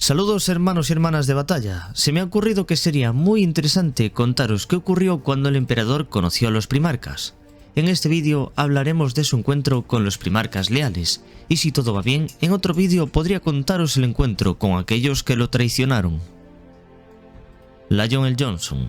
Saludos hermanos y hermanas de batalla. Se me ha ocurrido que sería muy interesante contaros qué ocurrió cuando el emperador conoció a los primarcas. En este vídeo hablaremos de su encuentro con los primarcas leales, y si todo va bien, en otro vídeo podría contaros el encuentro con aquellos que lo traicionaron. Lionel Johnson.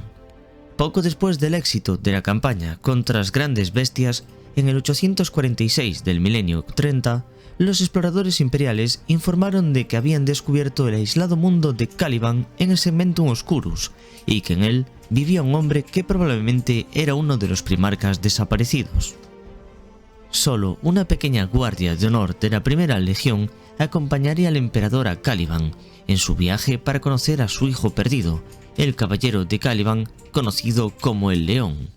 Poco después del éxito de la campaña contra las grandes bestias, en el 846 del milenio 30, los exploradores imperiales informaron de que habían descubierto el aislado mundo de Caliban en el Segmentum Oscurus, y que en él vivía un hombre que probablemente era uno de los primarcas desaparecidos. Solo una pequeña guardia de honor de la primera legión acompañaría al emperador a Caliban en su viaje para conocer a su hijo perdido, el caballero de Caliban, conocido como el León.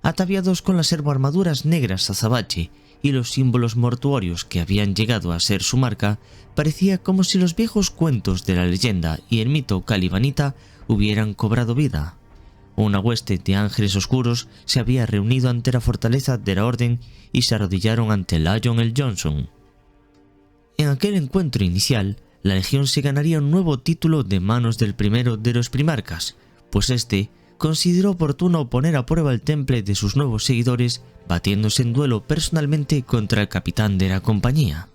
Ataviados con las armaduras negras azabache y los símbolos mortuorios que habían llegado a ser su marca, parecía como si los viejos cuentos de la leyenda y el mito calibanita hubieran cobrado vida. Una hueste de ángeles oscuros se había reunido ante la fortaleza de la Orden y se arrodillaron ante Lionel Johnson. En aquel encuentro inicial, la legión se ganaría un nuevo título de manos del primero de los primarcas, pues este consideró oportuno poner a prueba el temple de sus nuevos seguidores, batiéndose en duelo personalmente contra el capitán de la compañía.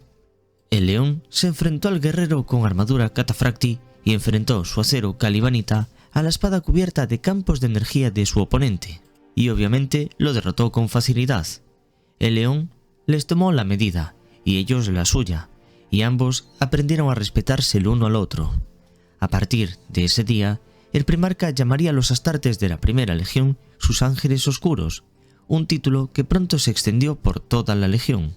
El león se enfrentó al guerrero con armadura catafracti y enfrentó su acero calibanita a la espada cubierta de campos de energía de su oponente, y obviamente lo derrotó con facilidad. El león les tomó la medida y ellos la suya, y ambos aprendieron a respetarse el uno al otro. A partir de ese día, el primarca llamaría a los astartes de la primera legión sus ángeles oscuros, un título que pronto se extendió por toda la legión.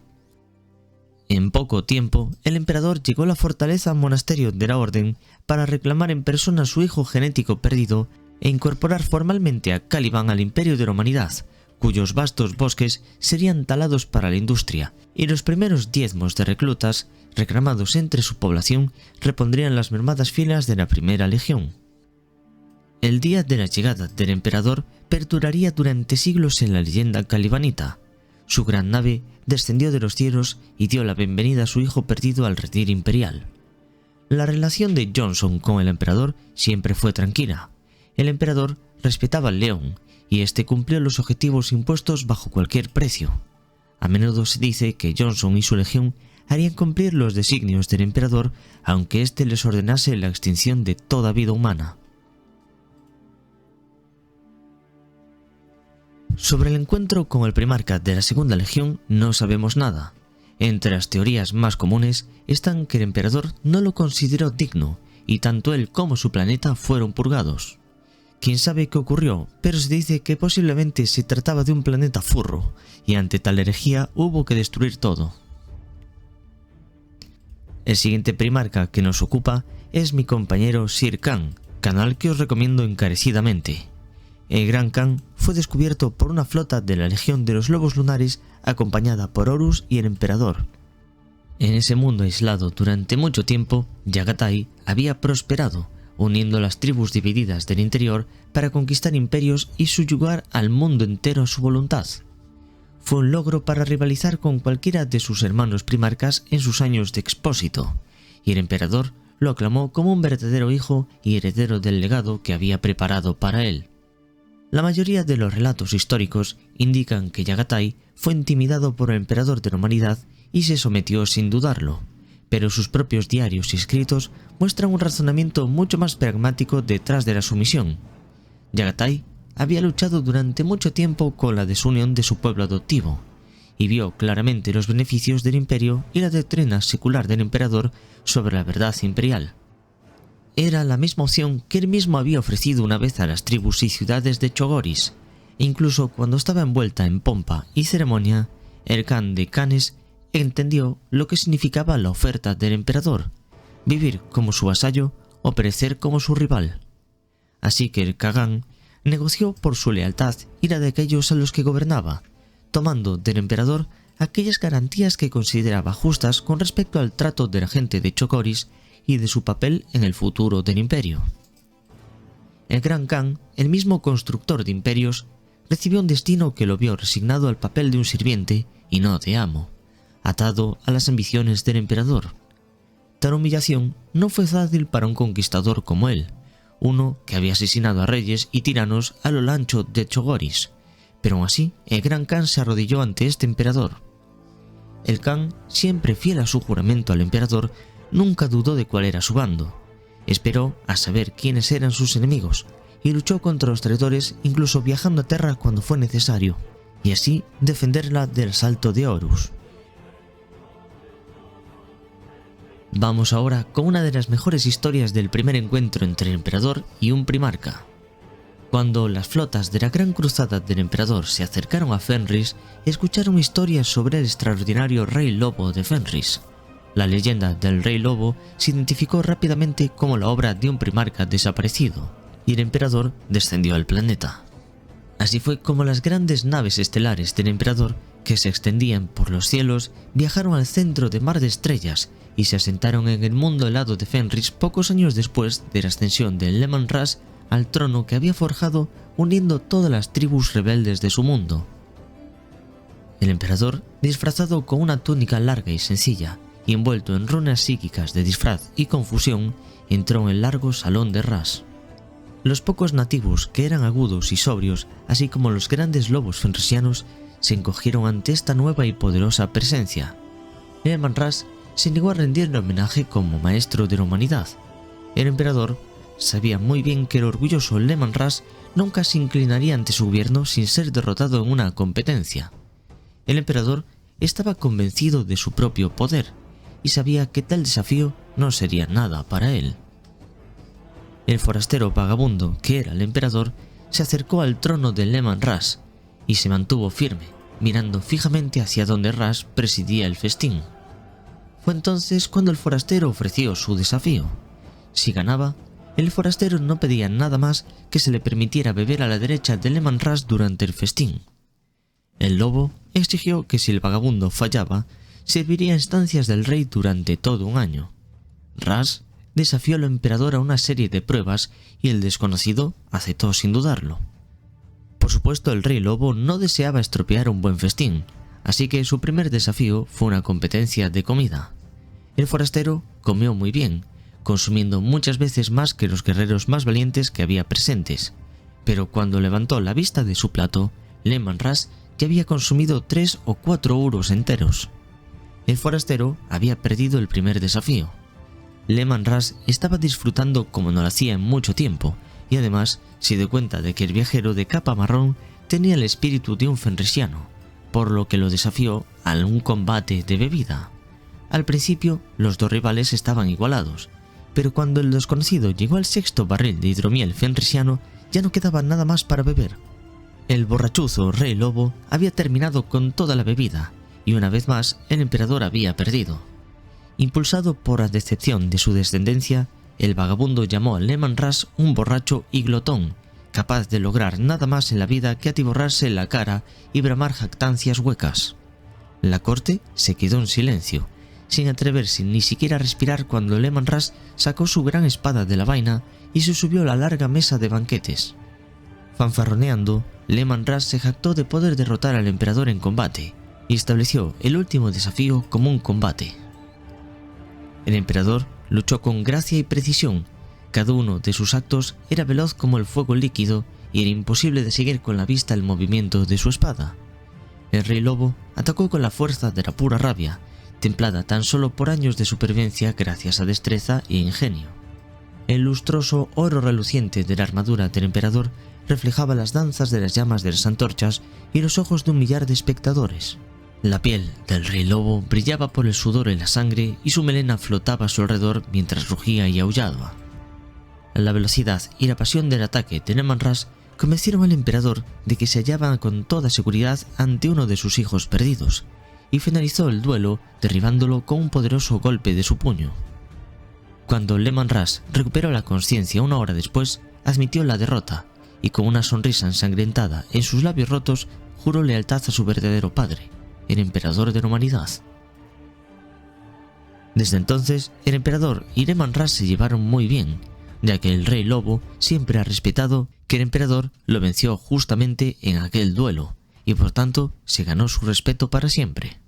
En poco tiempo, el emperador llegó a la fortaleza monasterio de la Orden para reclamar en persona a su hijo genético perdido e incorporar formalmente a Caliban al imperio de la humanidad, cuyos vastos bosques serían talados para la industria, y los primeros diezmos de reclutas, reclamados entre su población, repondrían las mermadas filas de la primera legión. El día de la llegada del emperador perduraría durante siglos en la leyenda calibanita. Su gran nave descendió de los cielos y dio la bienvenida a su hijo perdido al redil imperial. La relación de Johnson con el emperador siempre fue tranquila. El emperador respetaba al león, y este cumplió los objetivos impuestos bajo cualquier precio. A menudo se dice que Johnson y su legión harían cumplir los designios del emperador, aunque éste les ordenase la extinción de toda vida humana. Sobre el encuentro con el primarca de la segunda legión no sabemos nada. Entre las teorías más comunes están que el emperador no lo consideró digno, y tanto él como su planeta fueron purgados. Quién sabe qué ocurrió, pero se dice que posiblemente se trataba de un planeta furro, y ante tal herejía hubo que destruir todo. El siguiente primarca que nos ocupa es mi compañero Sir Khan, canal que os recomiendo encarecidamente. El Gran Khan fue descubierto por una flota de la Legión de los Lobos Lunares acompañada por Horus y el Emperador. En ese mundo aislado durante mucho tiempo, Yagatai había prosperado, uniendo las tribus divididas del interior para conquistar imperios y subyugar al mundo entero a su voluntad. Fue un logro para rivalizar con cualquiera de sus hermanos primarcas en sus años de expósito, y el Emperador lo aclamó como un verdadero hijo y heredero del legado que había preparado para él. La mayoría de los relatos históricos indican que Yagatai fue intimidado por el emperador de la humanidad y se sometió sin dudarlo, pero sus propios diarios y escritos muestran un razonamiento mucho más pragmático detrás de la sumisión. Yagatai había luchado durante mucho tiempo con la desunión de su pueblo adoptivo, y vio claramente los beneficios del imperio y la doctrina secular del emperador sobre la verdad imperial. Era la misma opción que él mismo había ofrecido una vez a las tribus y ciudades de Chogoris, e incluso cuando estaba envuelta en pompa y ceremonia, el Khan de Khanes entendió lo que significaba la oferta del emperador: vivir como su vasallo o perecer como su rival. Así que el Khagan negoció por su lealtad y la de aquellos a los que gobernaba, tomando del emperador aquellas garantías que consideraba justas con respecto al trato de la gente de Chogoris y de su papel en el futuro del imperio. El Gran Khan, el mismo constructor de imperios, recibió un destino que lo vio resignado al papel de un sirviente y no de amo, atado a las ambiciones del emperador. tal humillación no fue fácil para un conquistador como él, uno que había asesinado a reyes y tiranos a lo ancho de Chogoris, pero aún así el gran Khan se arrodilló ante este emperador. El Khan, siempre fiel a su juramento al emperador, nunca dudó de cuál era su bando. Esperó a saber quiénes eran sus enemigos y luchó contra los traidores, incluso viajando a Terra cuando fue necesario, y así defenderla del asalto de Horus. Vamos ahora con una de las mejores historias del primer encuentro entre el emperador y un primarca. Cuando las flotas de la Gran Cruzada del emperador se acercaron a Fenris, escucharon historias sobre el extraordinario Rey Lobo de Fenris. La leyenda del Rey Lobo se identificó rápidamente como la obra de un primarca desaparecido, y el emperador descendió al planeta. Así fue como las grandes naves estelares del emperador, que se extendían por los cielos, viajaron al centro de Mar de Estrellas y se asentaron en el mundo helado de Fenris pocos años después de la ascensión de Leman Russ al trono que había forjado, uniendo todas las tribus rebeldes de su mundo. El emperador, disfrazado con una túnica larga y sencilla, y envuelto en runas psíquicas de disfraz y confusión, entró en el largo salón de Russ. Los pocos nativos, que eran agudos y sobrios, así como los grandes lobos fenrisianos, se encogieron ante esta nueva y poderosa presencia. Leman Russ se negó a rendirle homenaje como maestro de la humanidad. El emperador sabía muy bien que el orgulloso Leman Russ nunca se inclinaría ante su gobierno sin ser derrotado en una competencia. El emperador estaba convencido de su propio poder y sabía que tal desafío no sería nada para él. El forastero vagabundo, que era el emperador, se acercó al trono de Leman Russ y se mantuvo firme, mirando fijamente hacia donde Russ presidía el festín. Fue entonces cuando el forastero ofreció su desafío. Si ganaba, el forastero no pedía nada más que se le permitiera beber a la derecha de Leman Russ durante el festín. El lobo exigió que si el vagabundo fallaba, serviría a instancias del rey durante todo un año. Russ desafió al emperador a una serie de pruebas y el desconocido aceptó sin dudarlo. Por supuesto, el rey lobo no deseaba estropear un buen festín, así que su primer desafío fue una competencia de comida. El forastero comió muy bien, consumiendo muchas veces más que los guerreros más valientes que había presentes, pero cuando levantó la vista de su plato, Leman Russ ya había consumido 3 o 4 uros enteros. El forastero había perdido el primer desafío. Leman Russ estaba disfrutando como no lo hacía en mucho tiempo, y además se dio cuenta de que el viajero de capa marrón tenía el espíritu de un fenrisiano, por lo que lo desafió a un combate de bebida. Al principio, los dos rivales estaban igualados, pero cuando el desconocido llegó al 6º barril de hidromiel fenrisiano, ya no quedaba nada más para beber. El borrachuzo Rey Lobo había terminado con toda la bebida, y una vez más el emperador había perdido. Impulsado por la decepción de su descendencia, el vagabundo llamó a Leman Russ un borracho y glotón, capaz de lograr nada más en la vida que atiborrarse la cara y bramar jactancias huecas. La corte se quedó en silencio, sin atreverse ni siquiera a respirar cuando Leman Russ sacó su gran espada de la vaina y se subió a la larga mesa de banquetes. Fanfarroneando, Leman Russ se jactó de poder derrotar al emperador en combate y estableció el último desafío como un combate. El emperador luchó con gracia y precisión. Cada uno de sus actos era veloz como el fuego líquido y era imposible de seguir con la vista el movimiento de su espada. El rey lobo atacó con la fuerza de la pura rabia, templada tan solo por años de supervivencia gracias a destreza e ingenio. El lustroso oro reluciente de la armadura del emperador reflejaba las danzas de las llamas de las antorchas y los ojos de un millar de espectadores. La piel del rey lobo brillaba por el sudor y la sangre y su melena flotaba a su alrededor mientras rugía y aullaba. La velocidad y la pasión del ataque de Leman Russ convencieron al emperador de que se hallaba con toda seguridad ante uno de sus hijos perdidos, y finalizó el duelo derribándolo con un poderoso golpe de su puño. Cuando Leman Russ recuperó la conciencia una hora después, admitió la derrota y con una sonrisa ensangrentada en sus labios rotos juró lealtad a su verdadero padre, el emperador de la humanidad. Desde entonces, el emperador y Leman Russ se llevaron muy bien, ya que el rey lobo siempre ha respetado que el emperador lo venció justamente en aquel duelo, y por tanto se ganó su respeto para siempre.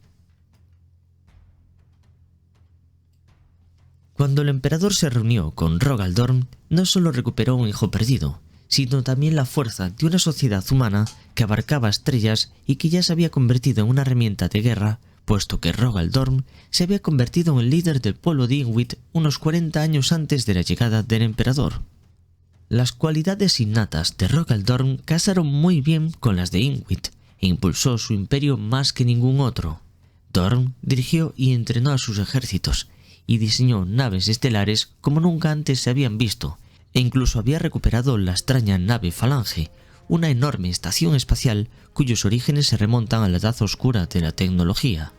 Cuando el emperador se reunió con Rogal Dorn, no solo recuperó un hijo perdido, sino también la fuerza de una sociedad humana que abarcaba estrellas y que ya se había convertido en una herramienta de guerra, puesto que Rogal Dorn se había convertido en el líder del pueblo de Ingwit unos 40 años antes de la llegada del emperador. Las cualidades innatas de Rogal Dorn casaron muy bien con las de Ingwit e impulsó su imperio más que ningún otro. Dorn dirigió y entrenó a sus ejércitos y diseñó naves estelares como nunca antes se habían visto, e incluso había recuperado la extraña nave Falange, una enorme estación espacial cuyos orígenes se remontan a la edad oscura de la tecnología.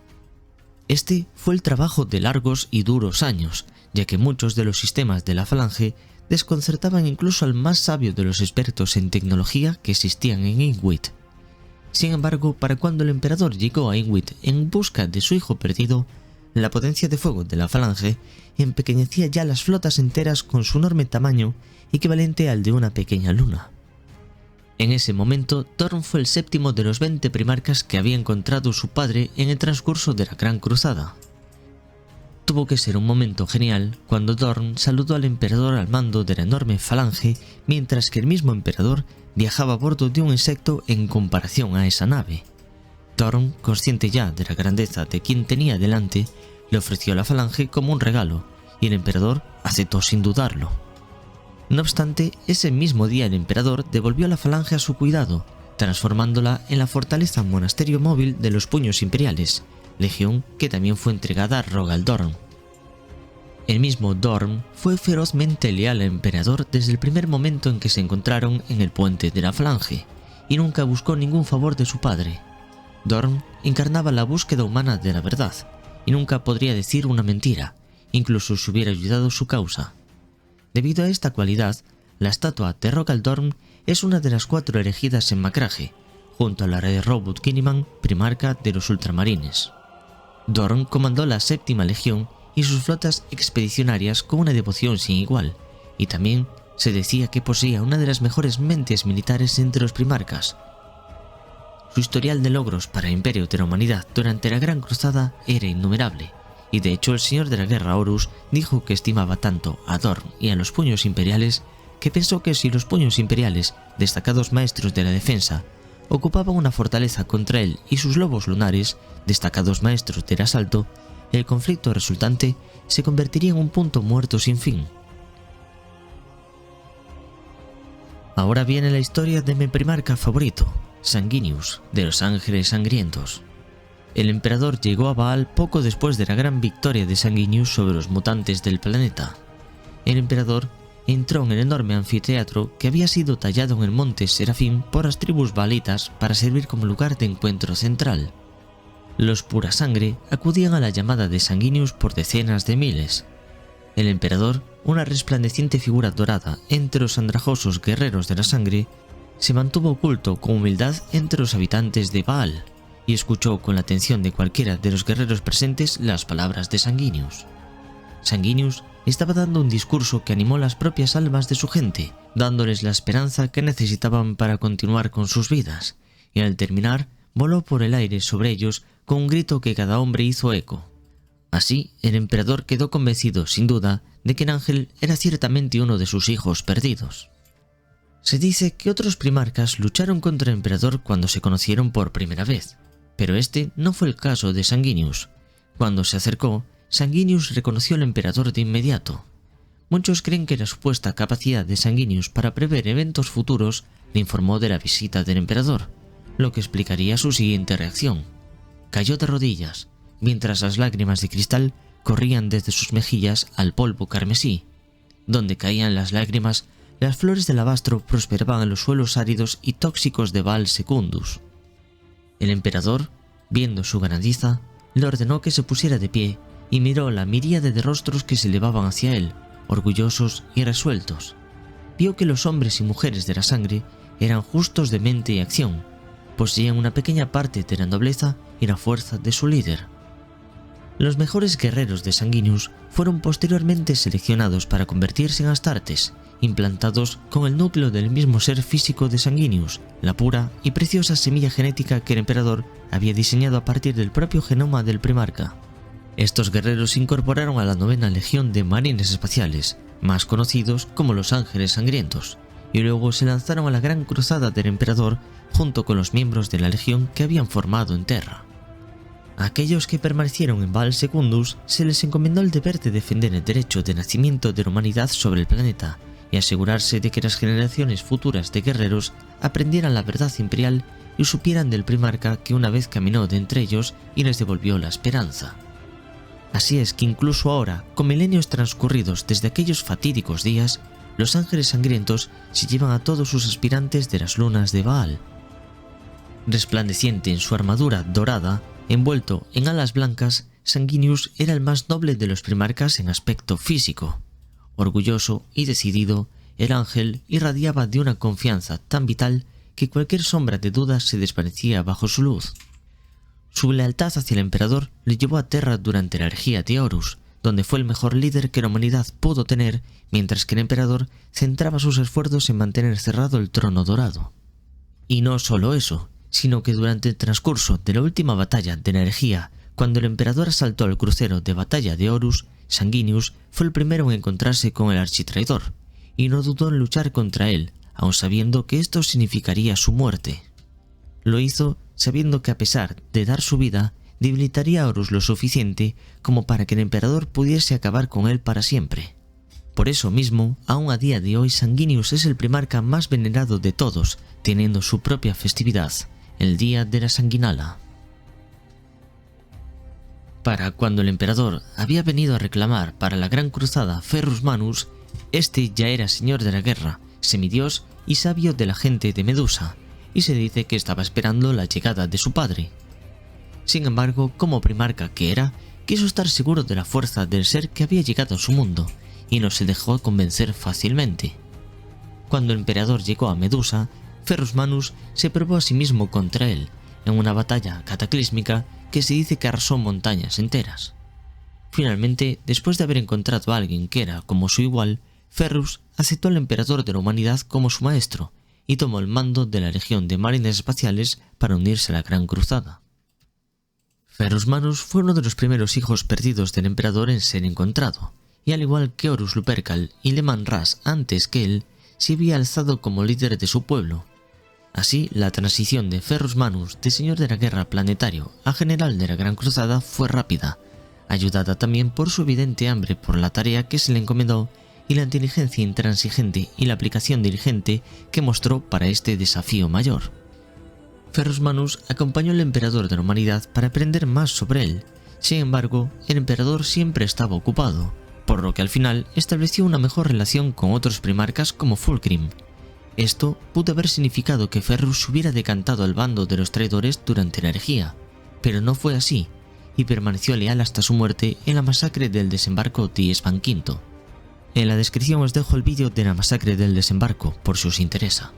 Este fue el trabajo de largos y duros años, ya que muchos de los sistemas de la Falange desconcertaban incluso al más sabio de los expertos en tecnología que existían en Ingwit. Sin embargo, para cuando el emperador llegó a Ingwit en busca de su hijo perdido, la potencia de fuego de la Falange empequeñecía ya las flotas enteras con su enorme tamaño, equivalente al de una pequeña luna. En ese momento, Dorn fue el séptimo de los 20 primarcas que había encontrado su padre en el transcurso de la Gran Cruzada. Tuvo que ser un momento genial cuando Dorn saludó al emperador al mando de la enorme Falange, mientras que el mismo emperador viajaba a bordo de un insecto en comparación a esa nave. Dorn, consciente ya de la grandeza de quien tenía delante, le ofreció la Falange como un regalo, y el emperador aceptó sin dudarlo. No obstante, ese mismo día el emperador devolvió la Falange a su cuidado, transformándola en la fortaleza monasterio móvil de los Puños Imperiales, legión que también fue entregada a Rogal Dorn. El mismo Dorn fue ferozmente leal al emperador desde el primer momento en que se encontraron en el puente de la Falange, y nunca buscó ningún favor de su padre. Dorn encarnaba la búsqueda humana de la verdad, y nunca podría decir una mentira, incluso si hubiera ayudado su causa. Debido a esta cualidad, la estatua de Rogal Dorn es una de las 4 elegidas en Macragge, junto a la de Robert Kinnaman, primarca de los ultramarines. Dorn comandó la 7ª Legión y sus flotas expedicionarias con una devoción sin igual, y también se decía que poseía una de las mejores mentes militares entre los primarcas. Su historial de logros para el imperio de la humanidad durante la Gran Cruzada era innumerable, y de hecho el señor de la guerra Horus dijo que estimaba tanto a Dorn y a los Puños Imperiales que pensó que si los Puños Imperiales, destacados maestros de la defensa, ocupaban una fortaleza contra él y sus lobos lunares, destacados maestros del asalto, el conflicto resultante se convertiría en un punto muerto sin fin. Ahora viene la historia de mi primarca favorito, Sanguinius, de los Ángeles Sangrientos. El emperador llegó a Baal poco después de la gran victoria de Sanguinius sobre los mutantes del planeta. El emperador entró en el enorme anfiteatro que había sido tallado en el monte Serafín por las tribus baalitas para servir como lugar de encuentro central. Los pura sangre acudían a la llamada de Sanguinius por decenas de miles. El emperador, una resplandeciente figura dorada entre los andrajosos guerreros de la sangre, se mantuvo oculto con humildad entre los habitantes de Baal y escuchó con la atención de cualquiera de los guerreros presentes las palabras de Sanguinius. Sanguinius estaba dando un discurso que animó las propias almas de su gente, dándoles la esperanza que necesitaban para continuar con sus vidas, y al terminar voló por el aire sobre ellos con un grito que cada hombre hizo eco. Así, el emperador quedó convencido, sin duda, de que el ángel era ciertamente uno de sus hijos perdidos. Se dice que otros primarcas lucharon contra el emperador cuando se conocieron por primera vez, pero este no fue el caso de Sanguinius. Cuando se acercó, Sanguinius reconoció al emperador de inmediato. Muchos creen que la supuesta capacidad de Sanguinius para prever eventos futuros le informó de la visita del emperador, lo que explicaría su siguiente reacción. Cayó de rodillas, mientras las lágrimas de cristal corrían desde sus mejillas al polvo carmesí. Donde caían las lágrimas, las flores del alabastro prosperaban en los suelos áridos y tóxicos de Baal Secundus. El emperador, viendo su grandeza, le ordenó que se pusiera de pie y miró la miríade de rostros que se elevaban hacia él, orgullosos y resueltos. Vio que los hombres y mujeres de la sangre eran justos de mente y acción, poseían una pequeña parte de la nobleza y la fuerza de su líder. Los mejores guerreros de Sanguinius fueron posteriormente seleccionados para convertirse en Astartes, implantados con el núcleo del mismo ser físico de Sanguinius, la pura y preciosa semilla genética que el emperador había diseñado a partir del propio genoma del primarca. Estos guerreros se incorporaron a la 9ª Legión de Marines Espaciales, más conocidos como los Ángeles Sangrientos, y luego se lanzaron a la Gran Cruzada del Emperador junto con los miembros de la Legión que habían formado en Terra. A aquellos que permanecieron en Val Secundus se les encomendó el deber de defender el derecho de nacimiento de la humanidad sobre el planeta y asegurarse de que las generaciones futuras de guerreros aprendieran la verdad imperial y supieran del primarca que una vez caminó de entre ellos y les devolvió la esperanza. Así es que incluso ahora, con milenios transcurridos desde aquellos fatídicos días, los Ángeles Sangrientos se llevan a todos sus aspirantes de las lunas de Baal. Resplandeciente en su armadura dorada, envuelto en alas blancas, Sanguinius era el más noble de los primarcas en aspecto físico. Orgulloso y decidido, el ángel irradiaba de una confianza tan vital que cualquier sombra de duda se desvanecía bajo su luz. Su lealtad hacia el emperador le llevó a Terra durante la herejía de Horus, donde fue el mejor líder que la humanidad pudo tener, mientras que el emperador centraba sus esfuerzos en mantener cerrado el trono dorado. Y no solo eso, sino que durante el transcurso de la última batalla de la herejía, cuando el emperador asaltó al crucero de batalla de Horus, Sanguinius fue el primero en encontrarse con el architraidor, y no dudó en luchar contra él, aun sabiendo que esto significaría su muerte. Lo hizo sabiendo que a pesar de dar su vida, debilitaría a Horus lo suficiente como para que el emperador pudiese acabar con él para siempre. Por eso mismo, aún a día de hoy, Sanguinius es el primarca más venerado de todos, teniendo su propia festividad, el Día de la Sanguinala. Para cuando el emperador había venido a reclamar para la Gran Cruzada Ferrus Manus, este ya era señor de la guerra, semidios y sabio de la gente de Medusa, y se dice que estaba esperando la llegada de su padre. Sin embargo, como primarca que era, quiso estar seguro de la fuerza del ser que había llegado a su mundo, y no se dejó convencer fácilmente. Cuando el emperador llegó a Medusa, Ferrus Manus se probó a sí mismo contra él, en una batalla cataclísmica que se dice que arrasó montañas enteras. Finalmente, después de haber encontrado a alguien que era como su igual, Ferrus aceptó al emperador de la humanidad como su maestro, y tomó el mando de la Legión de Marines Espaciales para unirse a la Gran Cruzada. Ferrus Manus fue uno de los primeros hijos perdidos del emperador en ser encontrado, y al igual que Horus Lupercal y Leman Russ antes que él, se había alzado como líder de su pueblo. Así, la transición de Ferrus Manus de señor de la guerra planetario a general de la Gran Cruzada fue rápida, ayudada también por su evidente hambre por la tarea que se le encomendó y la inteligencia intransigente y la aplicación diligente que mostró para este desafío mayor. Ferrus Manus acompañó al emperador de la humanidad para aprender más sobre él. Sin embargo, el emperador siempre estaba ocupado, por lo que al final estableció una mejor relación con otros primarcas como Fulgrim. Esto pudo haber significado que Ferrus se hubiera decantado al bando de los traidores durante la herejía, pero no fue así, y permaneció leal hasta su muerte en la masacre del desembarco de Esban V. En la descripción os dejo el vídeo de la masacre del desembarco, por si os interesa.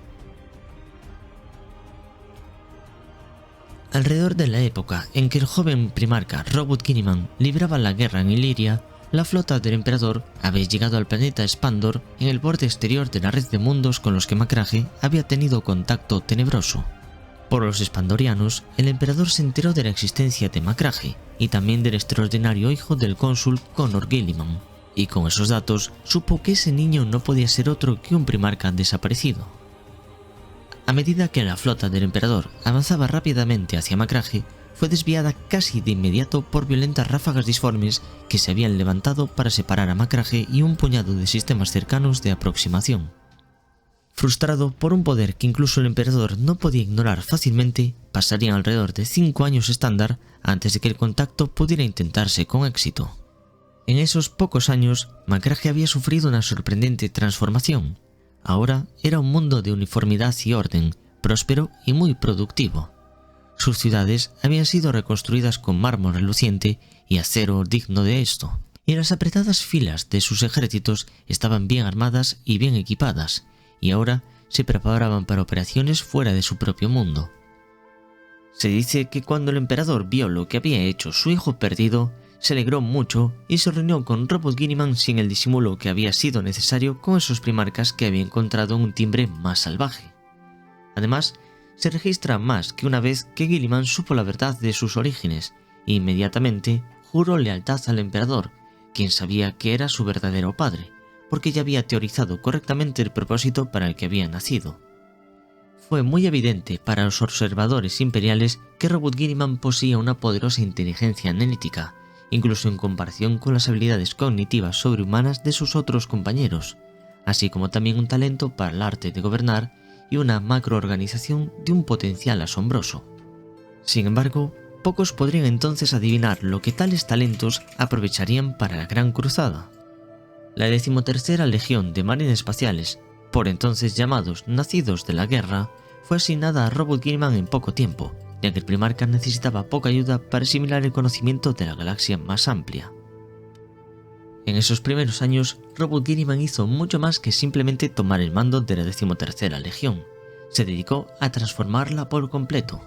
Alrededor de la época en que el joven primarca Robert Guilliman libraba la guerra en Iliria, la flota del emperador había llegado al planeta Spandor en el borde exterior de la red de mundos con los que Macrage había tenido contacto tenebroso. Por los spandorianos, el emperador se enteró de la existencia de Macrage y también del extraordinario hijo del cónsul Conor Guilliman, y con esos datos supo que ese niño no podía ser otro que un primarca desaparecido. A medida que la flota del emperador avanzaba rápidamente hacia Macrage, fue desviada casi de inmediato por violentas ráfagas disformes que se habían levantado para separar a Macrage y un puñado de sistemas cercanos de aproximación. Frustrado por un poder que incluso el emperador no podía ignorar fácilmente, pasarían alrededor de 5 años estándar antes de que el contacto pudiera intentarse con éxito. En esos pocos años, Macrage había sufrido una sorprendente transformación. Ahora era un mundo de uniformidad y orden, próspero y muy productivo. Sus ciudades habían sido reconstruidas con mármol reluciente y acero digno de esto, y las apretadas filas de sus ejércitos estaban bien armadas y bien equipadas, y ahora se preparaban para operaciones fuera de su propio mundo. Se dice que cuando el emperador vio lo que había hecho su hijo perdido, se alegró mucho y se reunió con Robert Guilliman sin el disimulo que había sido necesario con esos primarcas que había encontrado un timbre más salvaje. Además, se registra más que una vez que Guilliman supo la verdad de sus orígenes e inmediatamente juró lealtad al emperador, quien sabía que era su verdadero padre, porque ya había teorizado correctamente el propósito para el que había nacido. Fue muy evidente para los observadores imperiales que Robert Guilliman poseía una poderosa inteligencia analítica, incluso en comparación con las habilidades cognitivas sobrehumanas de sus otros compañeros, así como también un talento para el arte de gobernar y una macroorganización de un potencial asombroso. Sin embargo, pocos podrían entonces adivinar lo que tales talentos aprovecharían para la Gran Cruzada. La 13ª Legión de Marines Espaciales, por entonces llamados Nacidos de la Guerra, fue asignada a Robert Guilliman en poco tiempo, ya que el primarca necesitaba poca ayuda para asimilar el conocimiento de la galaxia más amplia. En esos primeros años, Robert Guilliman hizo mucho más que simplemente tomar el mando de la 13ª Legión. Se dedicó a transformarla por completo.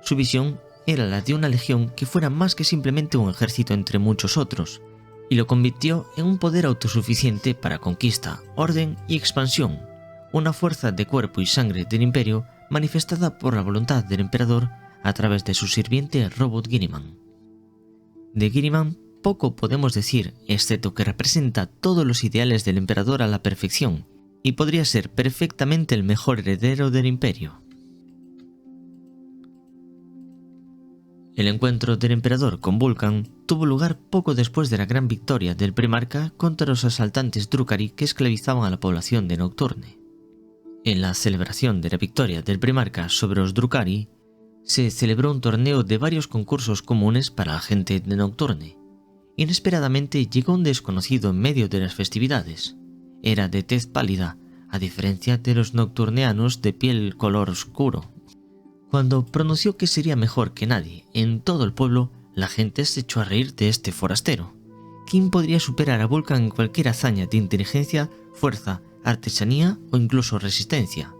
Su visión era la de una legión que fuera más que simplemente un ejército entre muchos otros, y lo convirtió en un poder autosuficiente para conquista, orden y expansión, una fuerza de cuerpo y sangre del imperio manifestada por la voluntad del emperador a través de su sirviente Robert Guilliman. De Guilliman poco podemos decir, excepto que representa todos los ideales del emperador a la perfección, y podría ser perfectamente el mejor heredero del imperio. El encuentro del emperador con Vulcan tuvo lugar poco después de la gran victoria del primarca contra los asaltantes Drukhari que esclavizaban a la población de Nocturne. En la celebración de la victoria del primarca sobre los Drukhari, se celebró un torneo de varios concursos comunes para la gente de Nocturne. Inesperadamente llegó un desconocido en medio de las festividades. Era de tez pálida, a diferencia de los nocturneanos de piel color oscuro. Cuando pronunció que sería mejor que nadie en todo el pueblo, la gente se echó a reír de este forastero. ¿Quién podría superar a Vulcan en cualquier hazaña de inteligencia, fuerza, artesanía o incluso resistencia?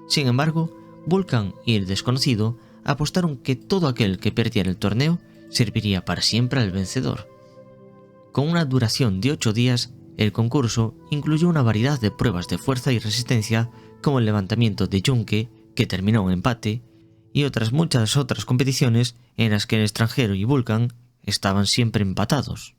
Sin embargo, Vulcan y el desconocido apostaron que todo aquel que perdiera el torneo serviría para siempre al vencedor. Con una duración de 8 días, el concurso incluyó una variedad de pruebas de fuerza y resistencia, como el levantamiento de yunque, que terminó en empate, y otras muchas otras competiciones en las que el extranjero y Vulcan estaban siempre empatados.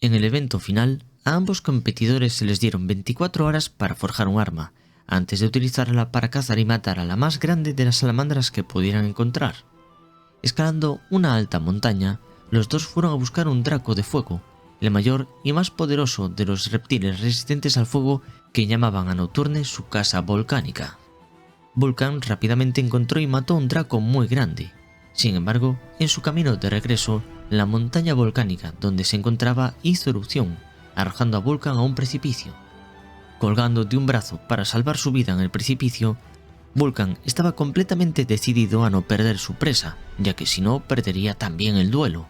En el evento final, a ambos competidores se les dieron 24 horas para forjar un arma, antes de utilizarla para cazar y matar a la más grande de las salamandras que pudieran encontrar. Escalando una alta montaña, los dos fueron a buscar un draco de fuego, el mayor y más poderoso de los reptiles resistentes al fuego que llamaban a Nocturne su casa volcánica. Vulcan rápidamente encontró y mató a un draco muy grande. Sin embargo, en su camino de regreso, la montaña volcánica donde se encontraba hizo erupción, arrojando a Vulcan a un precipicio. Colgando de un brazo para salvar su vida en el precipicio, Vulcan estaba completamente decidido a no perder su presa, ya que si no perdería también el duelo.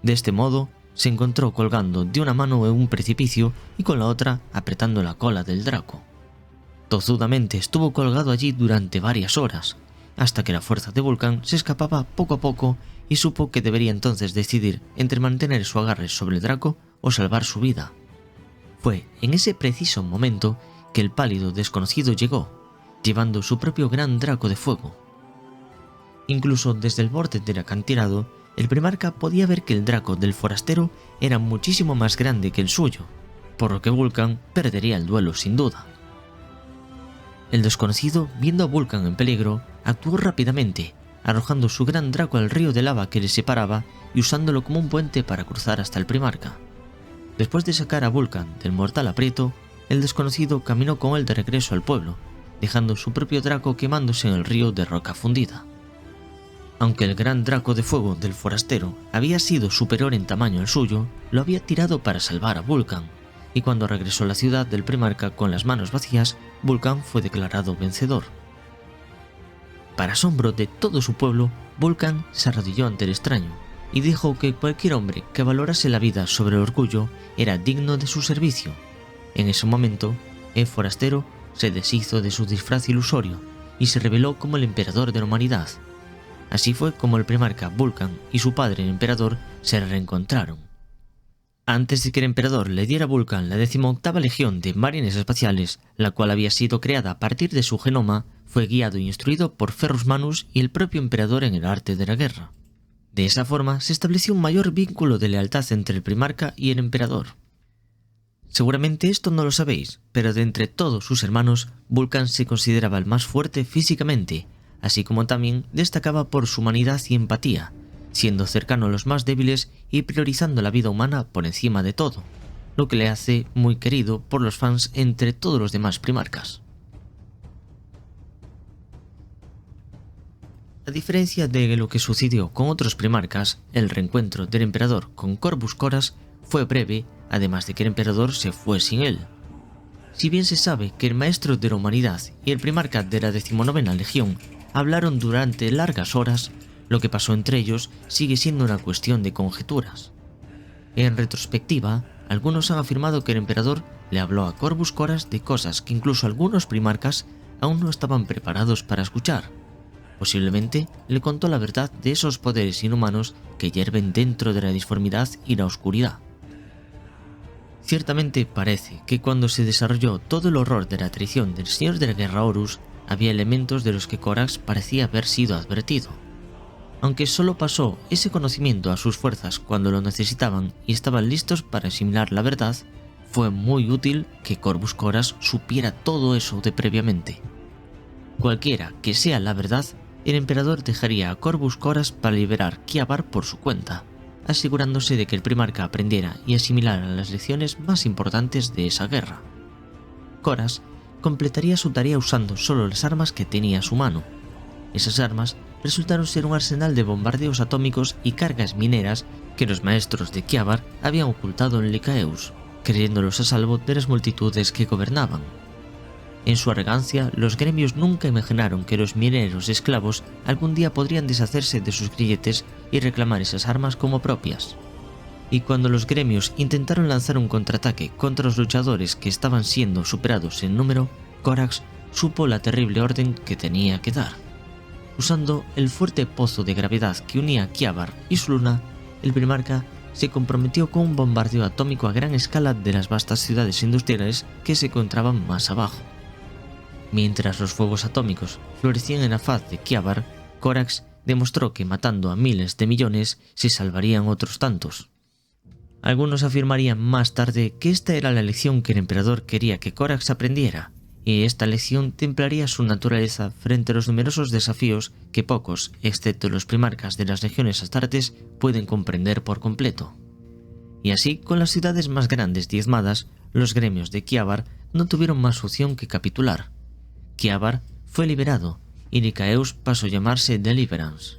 De este modo, se encontró colgando de una mano en un precipicio y con la otra apretando la cola del draco. Tozudamente estuvo colgado allí durante varias horas, hasta que la fuerza de Vulcan se escapaba poco a poco y supo que debería entonces decidir entre mantener su agarre sobre el draco o salvar su vida. Fue en ese preciso momento que el pálido desconocido llegó, llevando su propio gran draco de fuego. Incluso desde el borde del acantilado, el primarca podía ver que el draco del forastero era muchísimo más grande que el suyo, por lo que Vulcan perdería el duelo sin duda. El desconocido, viendo a Vulcan en peligro, actuó rápidamente, arrojando su gran draco al río de lava que les separaba y usándolo como un puente para cruzar hasta el primarca. Después de sacar a Vulcan del mortal aprieto, el desconocido caminó con él de regreso al pueblo, dejando su propio draco quemándose en el río de roca fundida. Aunque el gran draco de fuego del forastero había sido superior en tamaño al suyo, lo había tirado para salvar a Vulcan, y cuando regresó a la ciudad del primarca con las manos vacías, Vulcan fue declarado vencedor. Para asombro de todo su pueblo, Vulcan se arrodilló ante el extraño y dijo que cualquier hombre que valorase la vida sobre el orgullo era digno de su servicio. En ese momento, el forastero se deshizo de su disfraz ilusorio y se reveló como el emperador de la humanidad. Así fue como el primarca Vulcan y su padre el emperador se reencontraron. Antes de que el emperador le diera a Vulcan la 18ª Legión de Marines Espaciales, la cual había sido creada a partir de su genoma, fue guiado e instruido por Ferrus Manus y el propio emperador en el arte de la guerra. De esa forma se estableció un mayor vínculo de lealtad entre el primarca y el emperador. Seguramente esto no lo sabéis, pero de entre todos sus hermanos, Vulcan se consideraba el más fuerte físicamente, así como también destacaba por su humanidad y empatía, siendo cercano a los más débiles y priorizando la vida humana por encima de todo, lo que le hace muy querido por los fans entre todos los demás primarcas. A diferencia de lo que sucedió con otros primarcas, el reencuentro del emperador con Corvus Coras fue breve, además de que el emperador se fue sin él. Si bien se sabe que el maestro de la humanidad y el primarca de la 19ª Legión hablaron durante largas horas, lo que pasó entre ellos sigue siendo una cuestión de conjeturas. En retrospectiva, algunos han afirmado que el emperador le habló a Corvus Coras de cosas que incluso algunos primarcas aún no estaban preparados para escuchar. Posiblemente le contó la verdad de esos poderes inhumanos que hierven dentro de la disformidad y la oscuridad. Ciertamente parece que cuando se desarrolló todo el horror de la traición del Señor de la Guerra Horus, había elementos de los que Corax parecía haber sido advertido. Aunque solo pasó ese conocimiento a sus fuerzas cuando lo necesitaban y estaban listos para asimilar la verdad, fue muy útil que Corvus Coras supiera todo eso de previamente. Cualquiera que sea la verdad, el emperador dejaría a Corvus Coras para liberar Kiabar por su cuenta, asegurándose de que el primarca aprendiera y asimilara las lecciones más importantes de esa guerra. Coras completaría su tarea usando solo las armas que tenía a su mano. Esas armas resultaron ser un arsenal de bombardeos atómicos y cargas mineras que los maestros de Kiabar habían ocultado en Lycaeus, creyéndolos a salvo de las multitudes que gobernaban. En su arrogancia, los gremios nunca imaginaron que los mineros esclavos algún día podrían deshacerse de sus grilletes y reclamar esas armas como propias. Y cuando los gremios intentaron lanzar un contraataque contra los luchadores que estaban siendo superados en número, Corax supo la terrible orden que tenía que dar. Usando el fuerte pozo de gravedad que unía Kiabar y su luna, el primarca se comprometió con un bombardeo atómico a gran escala de las vastas ciudades industriales que se encontraban más abajo. Mientras los fuegos atómicos florecían en la faz de Kiabar, Corax demostró que matando a miles de millones se salvarían otros tantos. Algunos afirmarían más tarde que esta era la lección que el emperador quería que Corax aprendiera, y esta lección templaría su naturaleza frente a los numerosos desafíos que pocos, excepto los primarcas de las legiones astartes, pueden comprender por completo. Y así, con las ciudades más grandes diezmadas, los gremios de Kiabar no tuvieron más opción que capitular. Kiabar fue liberado y Lycaeus pasó a llamarse Deliverance.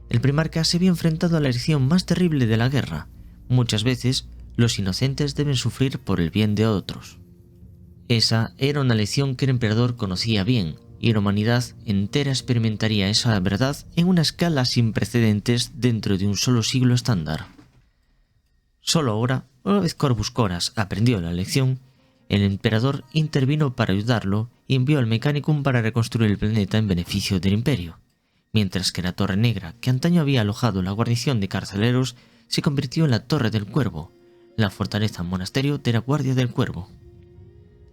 El primarca se había enfrentado a la lección más terrible de la guerra. Muchas veces, los inocentes deben sufrir por el bien de otros. Esa era una lección que el emperador conocía bien, y la humanidad entera experimentaría esa verdad en una escala sin precedentes dentro de un solo siglo estándar. Solo ahora, una vez Corvus Coras aprendió la lección, el emperador intervino para ayudarlo y envió al Mechanicum para reconstruir el planeta en beneficio del imperio, mientras que la Torre Negra, que antaño había alojado la guarnición de carceleros, se convirtió en la Torre del Cuervo, la fortaleza monasterio de la Guardia del Cuervo.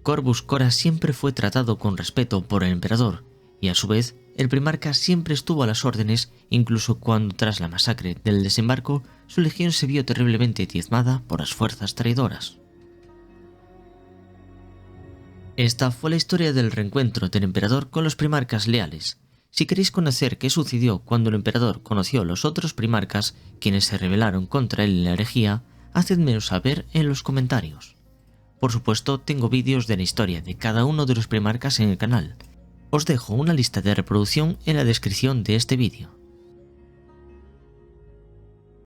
Corvus Coras siempre fue tratado con respeto por el emperador, y a su vez, el primarca siempre estuvo a las órdenes, incluso cuando tras la masacre del desembarco, su legión se vio terriblemente diezmada por las fuerzas traidoras. Esta fue la historia del reencuentro del emperador con los primarcas leales. Si queréis conocer qué sucedió cuando el emperador conoció a los otros primarcas, quienes se rebelaron contra él en la herejía, hacedmelo saber en los comentarios. Por supuesto, tengo vídeos de la historia de cada uno de los primarcas en el canal. Os dejo una lista de reproducción en la descripción de este vídeo.